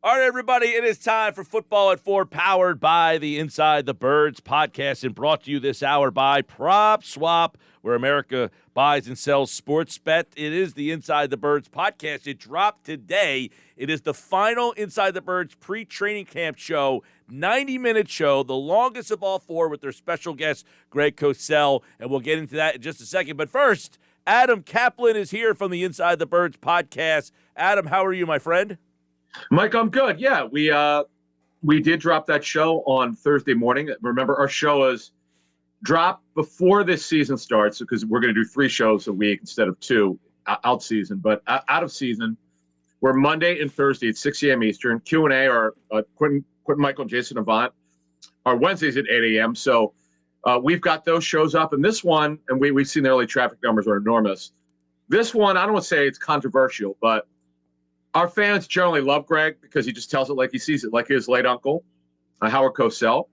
All right, everybody, it is time for Football at 4, powered by the Inside the Birds podcast and brought to you this hour by Prop Swap, where America buys and sells sports bet. It is the Inside the Birds podcast. It dropped today. It is the final Inside the Birds pre-training camp show, 90-minute show, the longest of all four with their special guest, Greg Cosell, and we'll get into that in just a second. But first, Adam Caplan is here from the Inside the Birds podcast. Adam, how are you, my friend? Mike, I'm good. Yeah, we did drop that show on Thursday morning. Remember, our show is dropped before this season starts because we're going to do 3 shows a week instead of 2 out season. But out of season, we're Monday and Thursday at 6 a.m. Eastern. Q&A are Quentin, Michael, and Jason Avant are Wednesdays at 8 a.m. So we've got those shows up. And this one, and we've seen the early traffic numbers are enormous. This one, I don't want to say it's controversial, but our fans generally love Greg because he just tells it like he sees it, like his late uncle, Howard Cosell.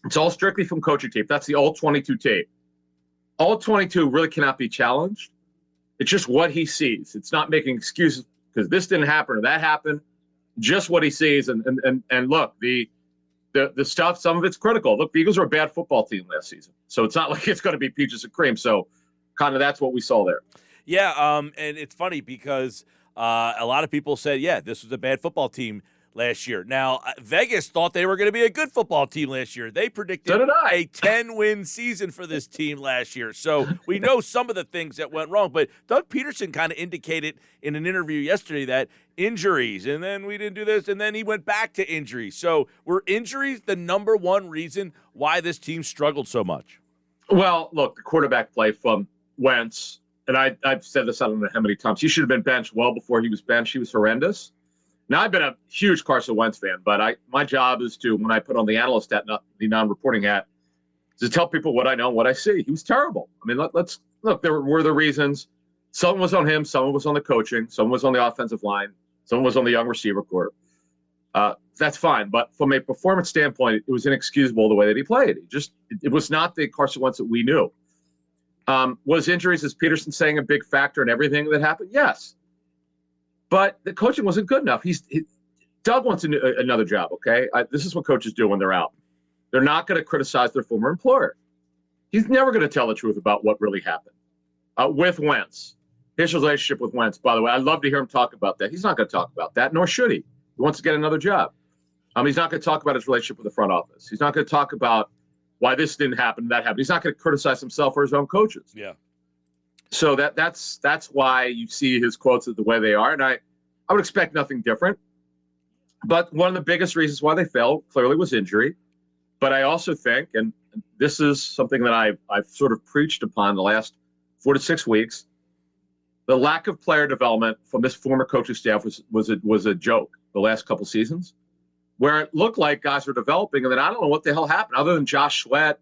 It's all strictly from coaching tape. That's the old 22 tape. Old 22 really cannot be challenged. It's just what he sees. It's not making excuses because this didn't happen or that happened. Just what he sees. And look, the stuff, some of it's critical. Look, the Eagles are a bad football team last season. So it's not like it's going to be peaches and cream. So kind of that's what we saw there. Yeah, and it's funny because a lot of people said, yeah, this was a bad football team last year. Now, Vegas thought they were going to be a good football team last year. They predicted a 10-win season for this team last year. So we know some of the things that went wrong. But Doug Peterson kind of indicated in an interview yesterday that injuries, and then we didn't do this, and then he went back to injuries. So were injuries the number one reason why this team struggled so much? Well, look, the quarterback play from Wentz, and I've said this, I don't know how many times, he should have been benched well before he was benched. He was horrendous. Now, I've been a huge Carson Wentz fan, but my job is to, when I put on the analyst hat, not the non-reporting hat, to tell people what I know and what I see. He was terrible. I mean, let's look, there were the reasons. Some was on him, some was on the coaching, some was on the offensive line, some was on the young receiver corps. That's fine. But from a performance standpoint, it was inexcusable the way that he played. It was not the Carson Wentz that we knew. Was injuries, as Peterson saying, a big factor in everything that happened? Yes. But the coaching wasn't good enough. Doug wants another job, okay? This is what coaches do when they're out. They're not going to criticize their former employer. He's never going to tell the truth about what really happened with Wentz. His relationship with Wentz, by the way, I'd love to hear him talk about that. He's not going to talk about that, nor should he. He wants to get another job. He's not going to talk about his relationship with the front office. He's not going to talk about why this didn't happen, that happened. He's not going to criticize himself or his own coaches. Yeah. So that's why you see his quotes the way they are, and I would expect nothing different. But one of the biggest reasons why they failed clearly was injury. But I also think, and this is something that I've sort of preached upon the last 4 to 6 weeks, the lack of player development from this former coaching staff was a joke the last couple seasons, where it looked like guys were developing, and then I don't know what the hell happened other than Josh Sweat,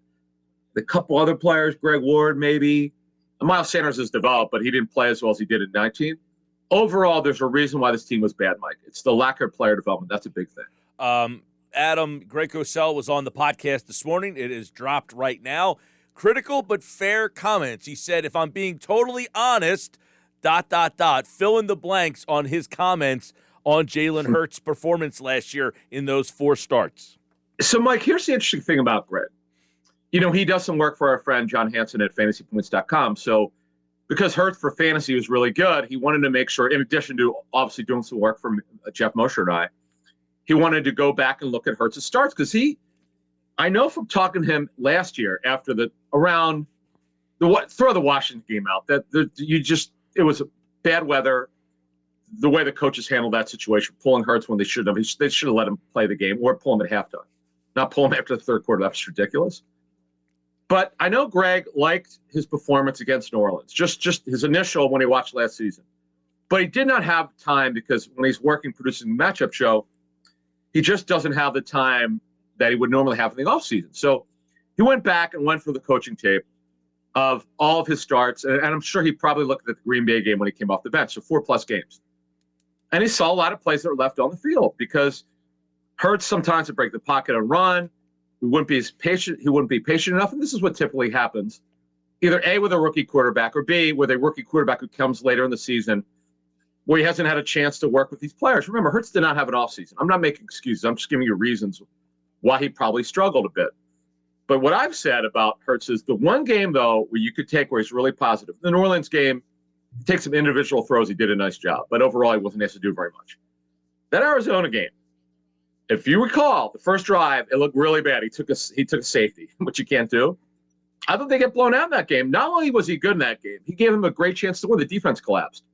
the couple other players, Greg Ward maybe. And Miles Sanders has developed, but he didn't play as well as he did in 19. Overall, there's a reason why this team was bad, Mike. It's the lack of player development. That's a big thing. Adam, Greg Cosell was on the podcast this morning. It is dropped right now. Critical but fair comments. He said, if I'm being totally honest, ... fill in the blanks on his comments on Jalen Hurts' performance last year in those 4 starts. So, Mike, here's the interesting thing about Greg. You know, he does some work for our friend John Hansen at fantasypoints.com. So because Hurts for fantasy was really good, he wanted to make sure, in addition to obviously doing some work for Jeff Mosher and I, he wanted to go back and look at Hurts' starts because I know from talking to him last year after throw the Washington game out, that it was bad weather, the way the coaches handled that situation, pulling Hurts when they shouldn't have. They should have let him play the game or pull him at halftime, not pull him after the third quarter. That's ridiculous. But I know Greg liked his performance against New Orleans, just his initial when he watched last season. But he did not have time because when he's working producing the matchup show, he just doesn't have the time that he would normally have in the offseason. So he went back and went for the coaching tape of all of his starts. And I'm sure he probably looked at the Green Bay game when he came off the bench, so 4+ games. And he saw a lot of plays that were left on the field because Hurts sometimes to break the pocket and run. He wouldn't be patient enough. And this is what typically happens. Either A, with a rookie quarterback, or B, with a rookie quarterback who comes later in the season where he hasn't had a chance to work with these players. Remember, Hurts did not have an offseason. I'm not making excuses. I'm just giving you reasons why he probably struggled a bit. But what I've said about Hurts is the one game, though, where you could take where he's really positive. The New Orleans game, he takes some individual throws. He did a nice job. But overall, he wasn't asked to do very much. That Arizona game, if you recall, the first drive, it looked really bad. He took a safety, which you can't do. I thought they get blown out in that game. Not only was he good in that game, he gave him a great chance to win. The defense collapsed,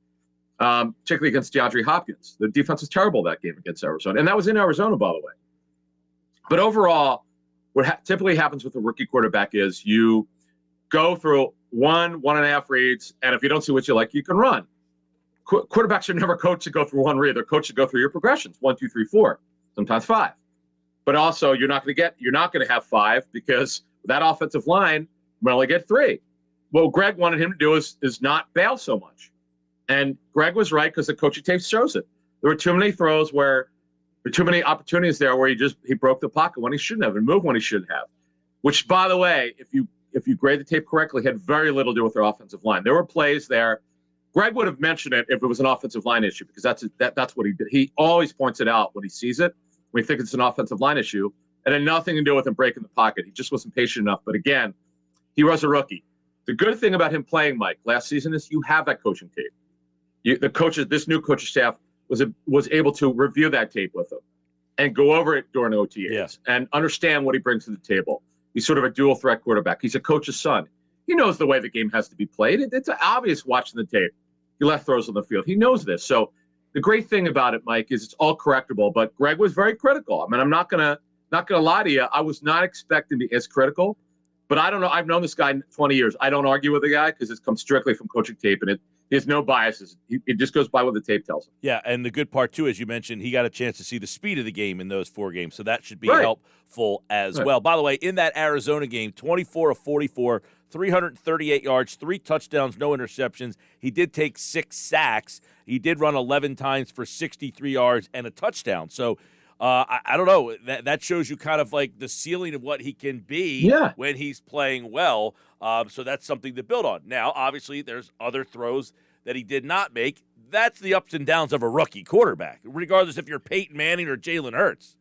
particularly against DeAndre Hopkins. The defense was terrible that game against Arizona. And that was in Arizona, by the way. But overall, what typically happens with a rookie quarterback is you go through 1.5 reads, and if you don't see what you like, you can run. Quarterbacks are never coached to go through one read. They're coached to go through your progressions, 1, 2, 3, 4, sometimes 5. But also, you're not going to have 5 because that offensive line will only get 3. What Greg wanted him to do is not bail so much. And Greg was right because the coaching tape shows it. There were too many throws where there were too many opportunities there where he broke the pocket when he shouldn't have and moved when he shouldn't have. Which, by the way, if you grade the tape correctly, had very little to do with their offensive line. There were plays there. Greg would have mentioned it if it was an offensive line issue because that's what he did. He always points it out when he sees it, when he thinks it's an offensive line issue. It had nothing to do with him breaking the pocket. He just wasn't patient enough. But again, he was a rookie. The good thing about him playing, Mike, last season is you have that coaching tape. This new coaching staff was able to review that tape with him and go over it during OTAs and understand what he brings to the table. He's sort of a dual threat quarterback. He's a coach's son. He knows the way the game has to be played. It's obvious watching the tape. He left throws on the field. He knows this. So the great thing about it, Mike, is it's all correctable. But Greg was very critical. I mean, I'm not gonna lie to you. I was not expecting to be as critical. But I don't know. I've known this guy 20 years. I don't argue with the guy because it comes strictly from coaching tape, and he has no biases. It just goes by what the tape tells him. Yeah, and the good part, too, as you mentioned, he got a chance to see the speed of the game in those 4 games, so that should be helpful as well. By the way, in that Arizona game, 24 of 44, 338 yards, 3 touchdowns, no interceptions. He did take 6 sacks. He did run 11 times for 63 yards and a touchdown. So I don't know. That shows you kind of like the ceiling of what he can be when he's playing well. So that's something to build on. Now, obviously, there's other throws that he did not make. That's the ups and downs of a rookie quarterback, regardless if you're Peyton Manning or Jalen Hurts.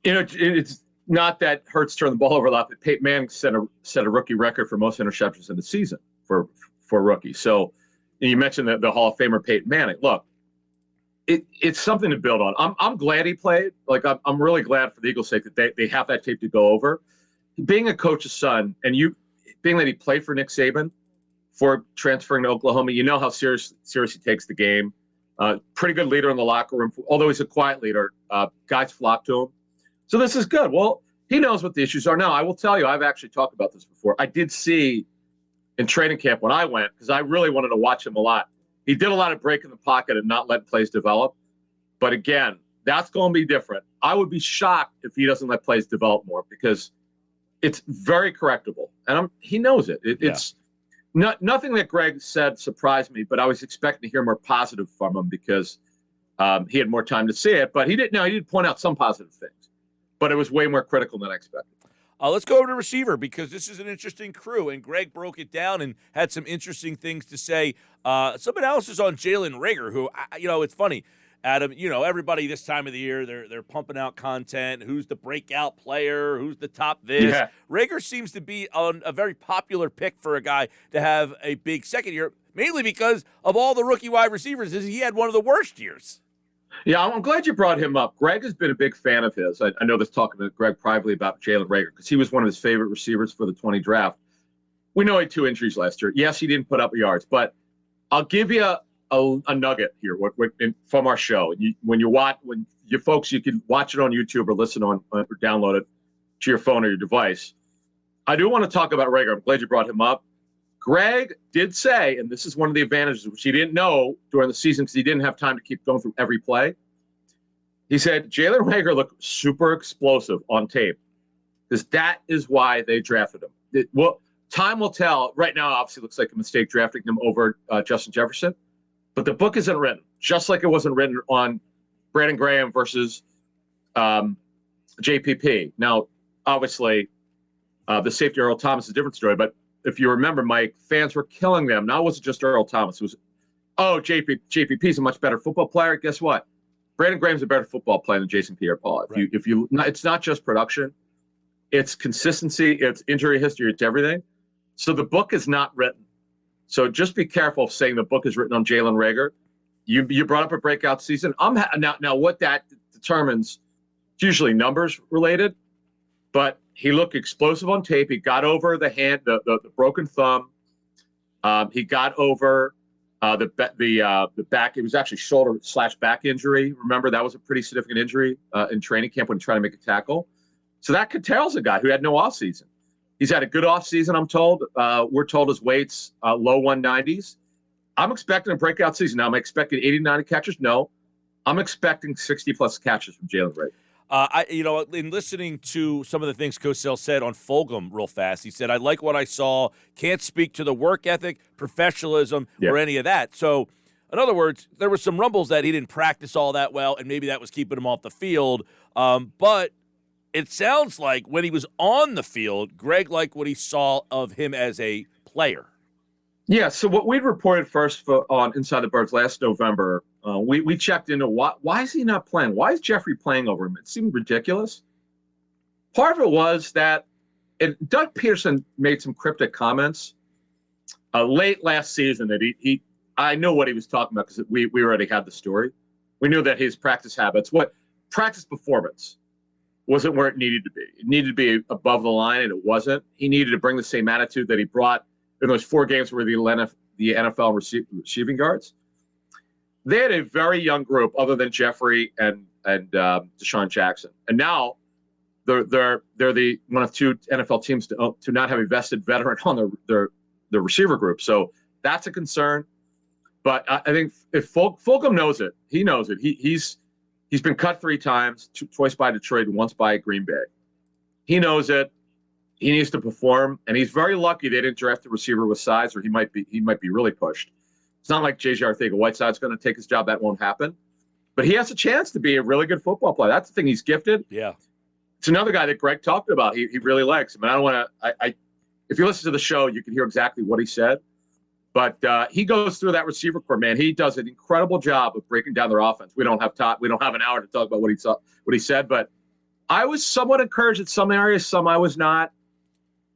You know, it's not that Hurts turned the ball over a lot, but Peyton Manning set a rookie record for most interceptions in the season for rookies. So you mentioned the Hall of Famer Peyton Manning. Look, it's something to build on. I'm glad he played. Like I'm really glad for the Eagles' sake that they have that tape to go over. Being a coach's son and being that he played for Nick Saban for transferring to Oklahoma, you know how serious he takes the game. Pretty good leader in the locker room. Although he's a quiet leader, guys flock to him. So this is good. Well, he knows what the issues are. Now, I will tell you, I've actually talked about this before. I did see in training camp when I went, because I really wanted to watch him a lot. He did a lot of breaking the pocket and not letting plays develop. But again, that's going to be different. I would be shocked if he doesn't let plays develop more because it's very correctable. And he knows it. It's nothing that Greg said surprised me, but I was expecting to hear more positive from him because he had more time to see it. But he did point out some positive things. But it was way more critical than I expected. Let's go over to receiver because this is an interesting crew, and Greg broke it down and had some interesting things to say. Some analysis on Jalen Reagor, who, it's funny, Adam, everybody this time of the year, they're pumping out content. Who's the breakout player? Who's the top this? Yeah. Reagor seems to be a very popular pick for a guy to have a big second year, mainly because of all the rookie wide receivers. He had one of the worst years. Yeah, I'm glad you brought him up. Greg has been a big fan of his. I know this talking to Greg privately about Jalen Reagor because he was one of his favorite receivers for the 20 draft. We know he had 2 injuries last year. Yes, he didn't put up yards, but I'll give you a nugget here from our show. When you folks, you can watch it on YouTube or listen on or download it to your phone or your device. I do want to talk about Reagor. I'm glad you brought him up. Greg did say, and this is one of the advantages, which he didn't know during the season because he didn't have time to keep going through every play. He said Jalen Reagor looked super explosive on tape because that is why they drafted him. Time will tell. Right now, obviously, it looks like a mistake drafting him over Justin Jefferson, but the book isn't written, just like it wasn't written on Brandon Graham versus JPP. Now, obviously, the safety Earl Thomas is a different story, but if you remember, Mike, fans were killing them. Now, it wasn't just Earl Thomas. It was oh, JPP is a much better football player. Guess what? Brandon Graham's a better football player than Jason Pierre-Paul. It's not just production, it's consistency, it's injury history, it's everything. So the book is not written. So just be careful of saying the book is written on Jalen Reagor. You brought up a breakout season. Now what that determines, it's usually numbers related, but he looked explosive on tape. He got over the hand, the broken thumb. He got over the back. It was actually shoulder/back injury. Remember, that was a pretty significant injury in training camp when he tried to make a tackle. So that curtails a guy who had no offseason. He's had a good offseason, I'm told. We're told his weight's low 190s. I'm expecting a breakout season. Now, am I expecting 80, 90 catches? No. I'm expecting 60-plus catches from Jalen Reagor. In listening to some of the things Cosell said on Fulgham real fast, he said, I like what I saw, can't speak to the work ethic, professionalism, or any of that. So, in other words, there were some rumbles that he didn't practice all that well, and maybe that was keeping him off the field. But it sounds like when he was on the field, Greg liked what he saw of him as a player. Yeah, so what we'd reported first on Inside the Birds last November, we checked into why is he not playing? Why is Jeffrey playing over him? It seemed ridiculous. Part of it was that Doug Peterson made some cryptic comments late last season that I know what he was talking about because we already had the story. We knew that his practice habits, practice performance wasn't where it needed to be. It needed to be above the line, and it wasn't. He needed to bring the same attitude that he brought in those 4 games where the NFL receiving guards. They had a very young group other than Jeffrey and Deshaun Jackson. And now they're the one of 2 NFL teams to not have a vested veteran on their receiver group. So that's a concern. But I think if Fulgham knows it, he knows it. He's been cut 3 times, twice by Detroit and once by Green Bay. He knows it. He needs to perform, and he's very lucky they didn't draft a receiver with size, or he might be really pushed. It's not like J.J. Arcega-Whiteside's going to take his job. That won't happen. But he has a chance to be a really good football player. That's the thing. He's gifted. Yeah. It's another guy that Greg talked about. He really likes him. And I don't want to if you listen to the show, you can hear exactly what he said. But he goes through that receiver core, man. He does an incredible job of breaking down their offense. We don't have an hour to talk about what he said, but I was somewhat encouraged in some areas, some I was not.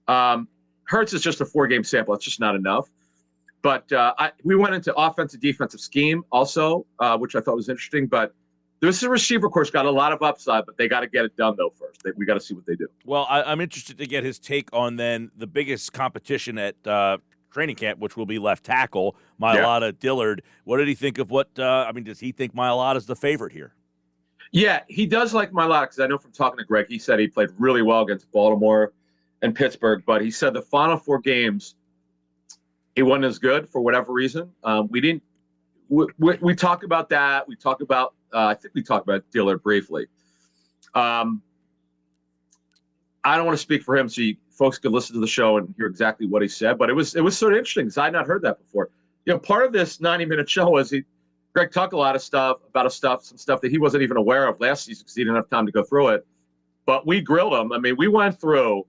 Hurts is just a 4-game sample. It's just not enough. But we went into offensive defensive scheme also, which I thought was interesting. But this receiver course got a lot of upside, but they got to get it done though first. We got to see what they do. Well, I'm interested to get his take on then the biggest competition at training camp, which will be left tackle Mailata Dillard. What did he think of does he think Mailata's the favorite here? Yeah, he does like Mailata because I know from talking to Greg, he said he played really well against Baltimore and Pittsburgh, but he said the final 4 games he wasn't as good for whatever reason. We talk about that. We talk about I think we talked about Dillard briefly. I don't want to speak for him, so folks could listen to the show and hear exactly what he said. But it was sort of interesting because I had not heard that before. Part of this 90-minute show was Greg talked a lot of stuff about some stuff that he wasn't even aware of last season because he didn't have time to go through it. But we grilled him. I mean, we went through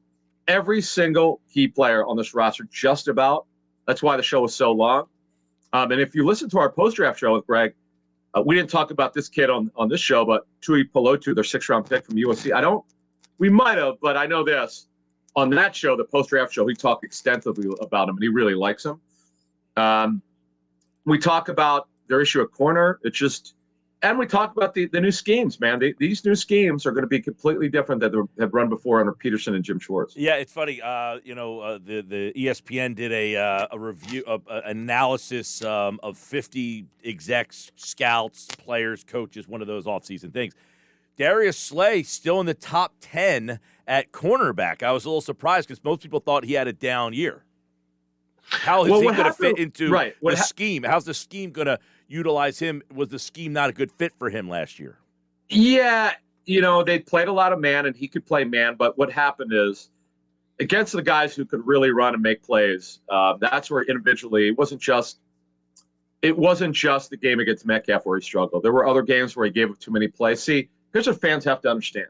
every single key player on this roster, just about. That's why the show was so long. And if you listen to our post-draft show with Greg, we didn't talk about this kid on this show, but Tui Pelotu, their 6th-round pick from USC. We might have, but I know this. On that show, the post-draft show, we talked extensively about him, and he really likes him. We talk about their issue at corner. And we talk about the new schemes, man. These new schemes are going to be completely different than they have run before under Peterson and Jim Schwartz. Yeah, it's funny. The ESPN did a review, analysis of 50 execs, scouts, players, coaches, one of those offseason things. Darius Slay still in the top 10 at cornerback. I was a little surprised because most people thought he had a down year. How is he going to fit into the scheme? How's the scheme going to utilize him? Was the scheme not a good fit for him last year? Yeah, they played a lot of man, and he could play man. But what happened is, against the guys who could really run and make plays, that's where individually it wasn't just the game against Metcalf where he struggled. There were other games where he gave up too many plays. See, here's what fans have to understand.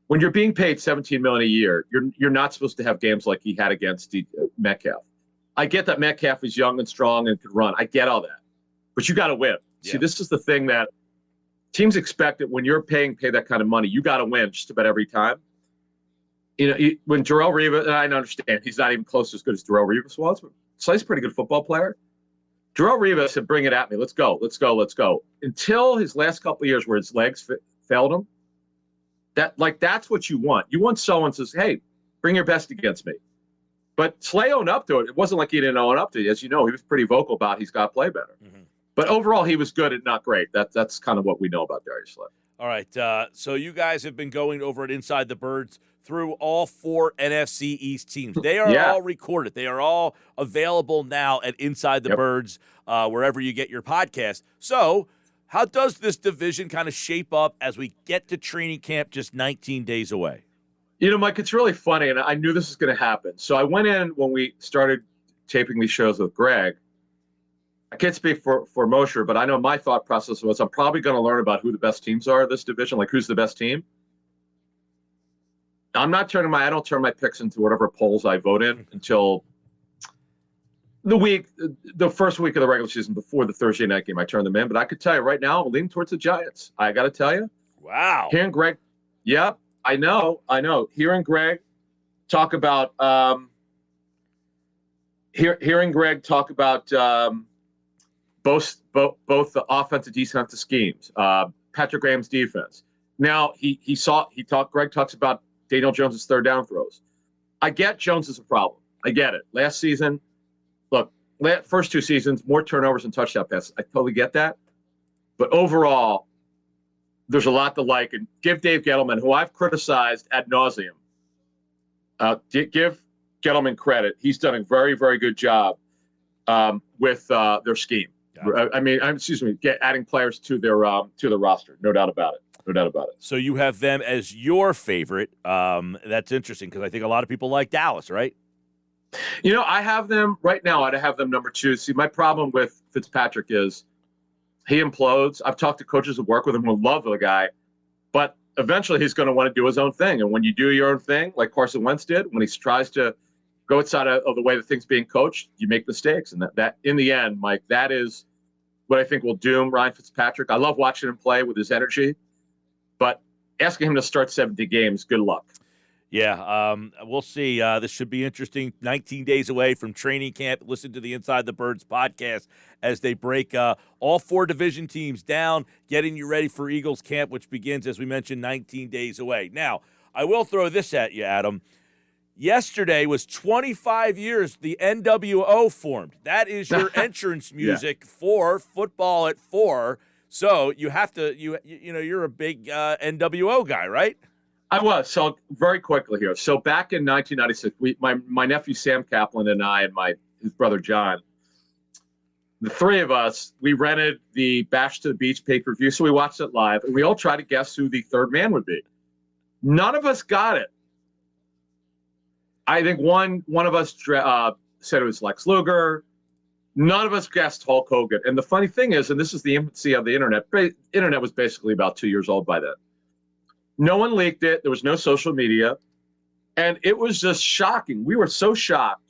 When you're being paid $17 million a year, you're not supposed to have games like he had against Metcalf. I get that Metcalf is young and strong and could run. I get all that. but you got to win. Yeah. See, this is the thing that teams expect that when you're pay that kind of money, you got to win just about every time. When Darrelle Revis, and I understand he's not even close to as good as Darrelle Revis was, but Slay's a pretty good football player. Darrelle Revis said, bring it at me. Let's go. Until his last couple of years where his legs failed him, that's what you want. You want someone says, hey, bring your best against me. But Slay owned up to it. It wasn't like he didn't own up to it. As you know, he was pretty vocal about he's got to play better. Mm-hmm. But overall, he was good and not great. That's kind of what we know about Darius Slay. All right. So you guys have been going over at Inside the Birds through all 4 NFC East teams. They are all recorded. They are all available now at Inside the Birds, wherever you get your podcast. So how does this division kind of shape up as we get to training camp just 19 days away? Mike, it's really funny, and I knew this was going to happen. So I went in when we started taping these shows with Greg. I can't speak for Mosher, but I know my thought process was I'm probably going to learn about who the best teams are in this division, like who's the best team. I don't turn my picks into whatever polls I vote in until the first week of the regular season before the Thursday night game. I turn them in, but I could tell you right now, I'm leaning towards the Giants. I got to tell you. Wow. Hearing Greg, I know. Hearing Greg talk about hearing Greg talk about both the offensive defensive schemes, Patrick Graham's defense. Now Greg talks about Daniel Jones's third down throws. I get Jones is a problem. I get it. Last season, first 2 seasons, more turnovers and touchdown passes. I totally get that. But overall, there's a lot to like. And give Dave Gettleman, who I've criticized ad nauseum, give Gettleman credit. He's done a very, very good job with their scheme. Adding players to their roster. No doubt about it. So you have them as your favorite. That's interesting because I think a lot of people like Dallas, right? I have them right now. I'd have them number 2. See, my problem with Fitzpatrick is he implodes. I've talked to coaches who work with him who love the guy, but eventually he's going to want to do his own thing. And when you do your own thing, like Carson Wentz did, when he tries to go outside of the way the thing's being coached, you make mistakes. And that in the end, Mike, that is what I think will doom Ryan Fitzpatrick. I love watching him play with his energy, but asking him to start 70 games, good luck. Yeah, we'll see. This should be interesting. 19 days away from training camp. Listen to the Inside the Birds podcast as they break all 4 division teams down, getting you ready for Eagles camp, which begins, as we mentioned, 19 days away. Now, I will throw this at you, Adam. Yesterday was 25 years the NWO formed. That is your entrance music for football at 4. So you have to, you're a big NWO guy, right? I was. So very quickly here. So back in 1996, my nephew Sam Caplan and I and his brother John, the 3 of us, we rented the Bash to the Beach pay-per-view. So we watched it live, and we all tried to guess who the third man would be. None of us got it. I think one of us said it was Lex Luger. None of us guessed Hulk Hogan. And the funny thing is, and this is the infancy of the internet. Internet was basically about 2 years old by then. No one leaked it. There was no social media. And it was just shocking. We were so shocked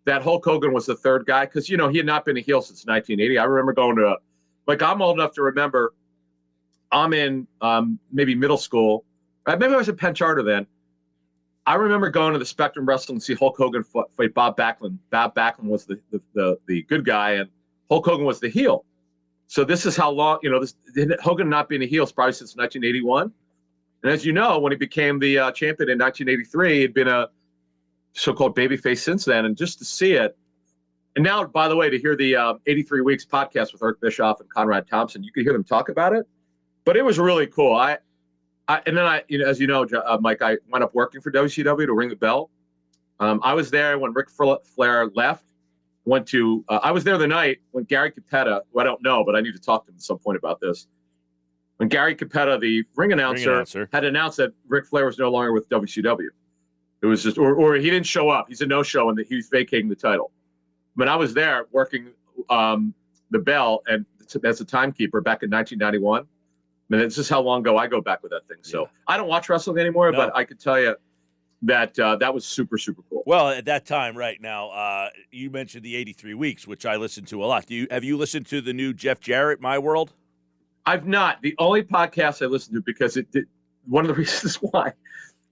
that Hulk Hogan was the third guy because, he had not been a heel since 1980. I remember going to I'm old enough to remember I'm in maybe middle school. Maybe I was at Penn Charter then. I remember going to the Spectrum Wrestling to see Hulk Hogan fight Bob Backlund. Bob Backlund was the good guy, and Hulk Hogan was the heel. So this is how long, Hogan not being a heel is probably since 1981. And as you know, when he became the champion in 1983, he'd been a so-called babyface since then. And just to see it, and now, by the way, to hear the 83 Weeks podcast with Eric Bischoff and Conrad Thompson, you could hear them talk about it. But it was really cool. And then as you know, Mike, I went up working for WCW to ring the bell. I was there when Ric Flair left. I was there the night when Gary Capetta, who I don't know, but I need to talk to him at some point about this. When Gary Capetta, the ring announcer, had announced that Ric Flair was no longer with WCW. It was just, or he didn't show up. He's a no-show, and he was vacating the title. But I was there working the bell and as a timekeeper back in 1991. I mean, this is how long ago I go back with that thing. So I don't watch wrestling anymore, but I could tell you, that was super, super cool. Well, at that time, right now, you mentioned the 83 Weeks, which I listened to a lot. Have you listened to the new Jeff Jarrett, My World? I've not. The only podcast I listened to, because one of the reasons why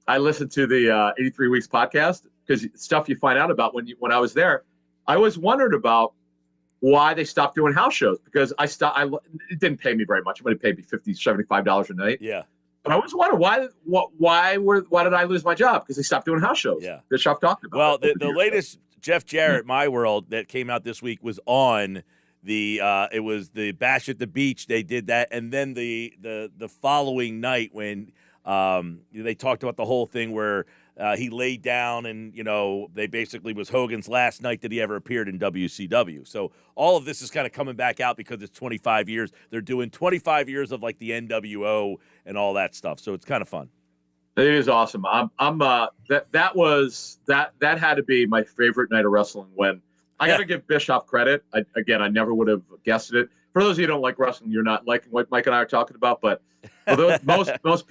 I listened to the 83 Weeks podcast, because stuff you find out about when I was there, I always wondered about why they stopped doing house shows, because it didn't pay me very much. It might have paid me $50, $75 a night. Yeah. But I always wondered why did I lose my job? Because they stopped doing house shows. Yeah. Bischoff talked about. Well, the latest Jeff Jarrett, My World, that came out this week was on it was the Bash at the Beach. They did that, and then the following night when they talked about the whole thing where he laid down, and they basically was Hogan's last night that he ever appeared in WCW. So all of this is kind of coming back out because it's 25 years. They're doing 25 years of like the NWO and all that stuff. So it's kind of fun. It is awesome. That had to be my favorite night of wrestling. When I got to give Bischoff credit. I never would have guessed it. For those of you who don't like wrestling, you're not liking what Mike and I are talking about. But for those, most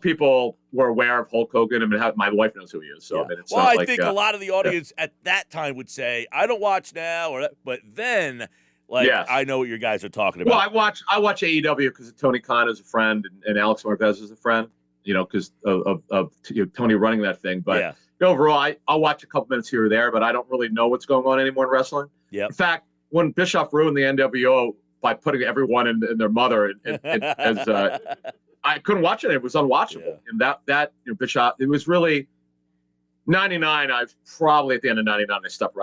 people were aware of Hulk Hogan. I mean, my wife knows who he is. So Yeah. I mean, it's well, not I think a lot of the audience at that time would say, "I don't watch now," but then, Yes. I know what you guys are talking about. Well, I watch AEW because Tony Khan is a friend and Alex Marvez is a friend. Because of Tony running that thing. But overall, I'll watch a couple minutes here or there, but I don't really know what's going on anymore in wrestling. Yep. In fact, when Bischoff ruined the NWO by putting everyone in their mother, as I couldn't watch it. It was unwatchable. Yeah. And that Bischoff, it was really 99. I've probably at the end of 99, I stopped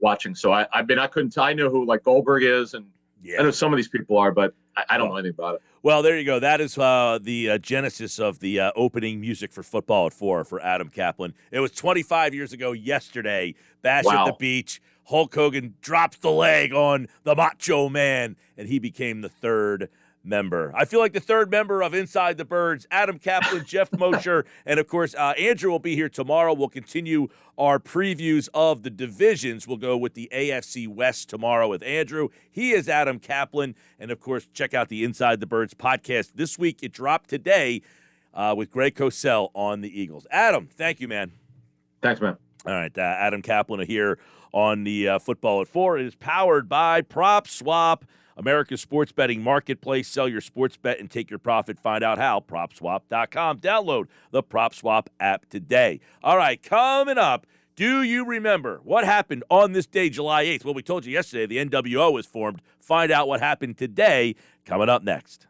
watching. So I couldn't. I know who like Goldberg is, and I know some of these people are, but I don't know anything about it. Well, there you go. That is the genesis of the opening music for Football at 4 for Adam Caplan. It was 25 years ago yesterday. Bash at the Beach. Hulk Hogan drops the leg on the Macho Man, and he became the third member. I feel like the third member of Inside the Birds, Adam Caplan, Jeff Mosher, and, of course, Andrew will be here tomorrow. We'll continue our previews of the divisions. We'll go with the AFC West tomorrow with Andrew. He is Adam Caplan. And, of course, check out the Inside the Birds podcast. This week it dropped today with Greg Cosell on the Eagles. Adam, thank you, man. Thanks, man. All right, Adam Caplan here on the Football at 4. It is powered by Prop Swap, America's sports betting marketplace. Sell your sports bet and take your profit. Find out how. PropSwap.com. Download the PropSwap app today. All right, coming up, do you remember what happened on this day, July 8th? Well, we told you yesterday the NWO was formed. Find out what happened today, coming up next.